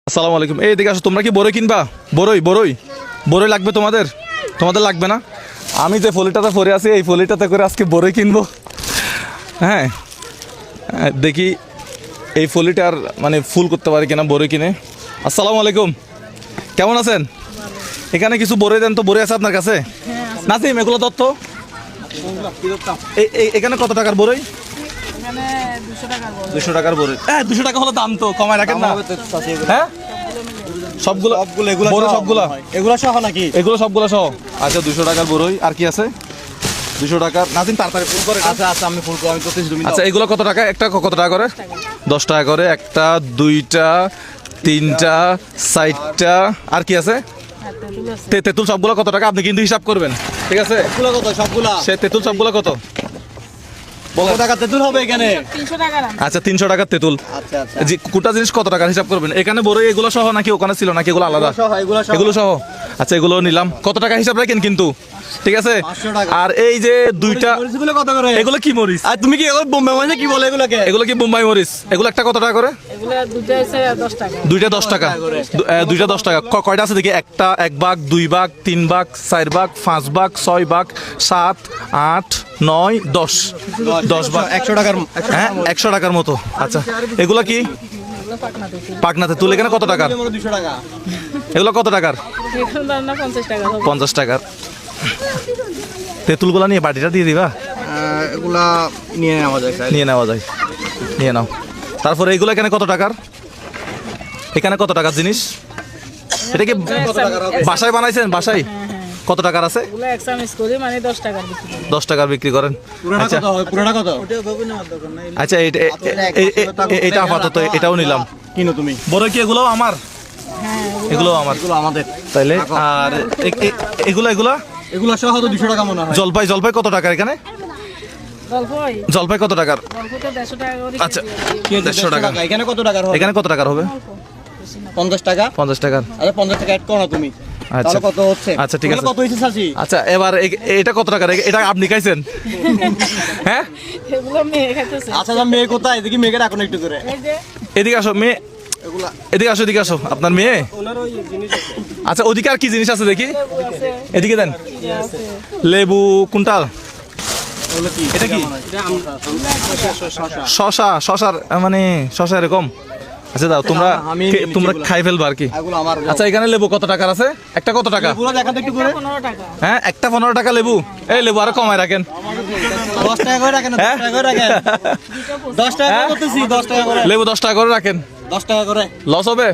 আসসালামু আলাইকুম। এই দিকে আসো, তোমরা কি বড়ই কিনবা? বড়ই বড়ই বড়ই লাগবে তোমাদের? তোমাদের লাগবে না? আমি যে ফলিটাতে পরে আছি এই ফলিটাতে করে আজকে বড়ই কিনবো। হ্যাঁ, দেখি এই ফলিটার মানে ফুল করতে পারি কিনা বড়ই কিনে। আসসালামু আলাইকুম, কেমন আছেন? এখানে কিছু বড়ই দেন তো। বড়ই আছে আপনার কাছে? নাসিম, এগুলো দত্ত। এখানে কত টাকার বড়ই? 200 টাকার বড়ই। 200 টাকা হলো দাম, তো কমায় রাখেন না? হ্যাঁ, সবগুলো এগুলো সহ নাকি? এগুলো সবগুলো সহ। আচ্ছা, 200 টাকার বড়ই। আর কি আছে? 200 টাকার। নাজিম তাড়াতাড়ি ফুল করে। আচ্ছা আমি ফুল আমি করতেছি। আচ্ছা, এগুলো কত টাকা? একটা কত টাকা করে? 10 টাকা করে। একটা, দুইটা, তিনটা, 4টা। আর কি আছে? তেঁতুল সবগুলো কত টাকা? আপনি কিন্তু হিসাব করবেন, ঠিক আছে? সবগুলো কত? সবগুলা সে তেঁতুল সবগুলো কত? কত টাকা তেঁতুল হবে এখানে? 300 টাকা। আচ্ছা, 300 টাকার তেঁতুল। আচ্ছা জি, কোটা জিনিস কত টাকার হিসাব করবেন? এখানে বড়ই এগুলো সহ নাকি ওখানে ছিল নাকি এগুলো আলাদা? এগুলো সহ। আচ্ছা, এগুলো নিলাম। কত টাকা হিসাব রাখেন কিন্তু, ঠিক আছে? 500 টাকা। আর এই যে দুইটা, মরিচগুলো কত করে? এগুলো কি মরিচ? আর তুমি কি এগুলো বোম্বে মরিচ কি বলে এগুলোকে? এগুলো কি বোম্বাই মরিচ? এগুলো একটা কত টাকা করে? এগুলো দুটো আছে 10 টাকা। দুইটা 10 টাকা। দুইটা 10 টাকা। কয়টা আছে দেখি? একটা, 1 ভাগ, 2 ভাগ, 3 ভাগ, 4 ভাগ, 5 ভাগ, 6 ভাগ, 7, 8, 9, 10। 10 ভাগ 100 টাকার। হ্যাঁ, 100 টাকার মতো। আচ্ছা, এগুলো কি? এগুলো পাকনাতে। পাকনাতে তুল। এখানে কত টাকার? 200 টাকা। এগুলো কত টাকার? এগুলো দাম না 50 টাকা হবে। 50 টাকার। তেঁতুলগুলো নিয়ে বাটিটা দিয়ে দিবা। এগুলা নিয়ে নেওয়া যায়। নিয়ে নেওয়া যায়, নিয়ে নাও। তারপরে এগুলো এখানে কত টাকার? এখানে কত টাকার জিনিস? এটা কি বাসায় বানাইছেন? বাসায় কত টাকার আছে? এগুলো এক চামচ করে মানে 10 টাকার বিক্রি করি। 10 টাকার বিক্রি করেন। আচ্ছা পুরোটা কত? আচ্ছা, এটা আপাতত এটাও নিলাম। কিনো তুমি? বড় কি এগুলো আমার? হ্যাঁ, এগুলো আমার। এগুলো আমাদের। তাইলে আর এগুলো এগুলো সহ তো 200 টাকা মনে হয়। জলপাই কত টাকার এখানে? জলপাই জলপাই কত টাকার? জলপাই তো 150 টাকা করে। আচ্ছা, কি 150 টাকা। এখানে কত টাকার হবে? এখানে কত টাকার হবে? 50 টাকা। 50 টাকার। আচ্ছা 50 টাকা অ্যাড করো না তুমি। আচ্ছা। তাহলে কত হচ্ছে? আচ্ছা, ঠিক আছে। কত হইছে চাচি? আচ্ছা, এবার এটা কত টাকার? এটা আপনি খাইছেন? হ্যাঁ, এগুলো মেয়ে খাইতেছে। আচ্ছা মেয়ে কোথায়? দেখি মেয়েকে রাখুন একটু করে। এই যে এদিকে আসো মেয়ে, এগুলা এদিকে আসো। আপনার মেয়ে? ওনার ওই জিনিস আছে। আচ্ছা, ওদিকে আর কি জিনিস আছে দেখি? লেবু আছে, এদিকে দেন। ইয়ে আছে। লেবু কোনটা? ওগুলো কি? এটা কি? এটা শশা। শশার মানে শশা এরকম। আচ্ছা, দাও তোমরা তোমরা খাই ফেলবা আর কি। এগুলো আমার। আচ্ছা, এখানে লেবু কত টাকার আছে? একটা কত টাকা? পুরো দেখান তো একটু করে। 15 টাকা। হ্যাঁ, একটা 15 টাকা লেবু। এই লেবু আরো কমায় রাখেন। 10 টাকা করে রাখেন, 10 টাকা করে রাখেন। 10 টাকা করে করতেছি, 10 টাকা করে। লেবু 10 টাকা করে রাখেন। 10 টাকা করে। লস হবে?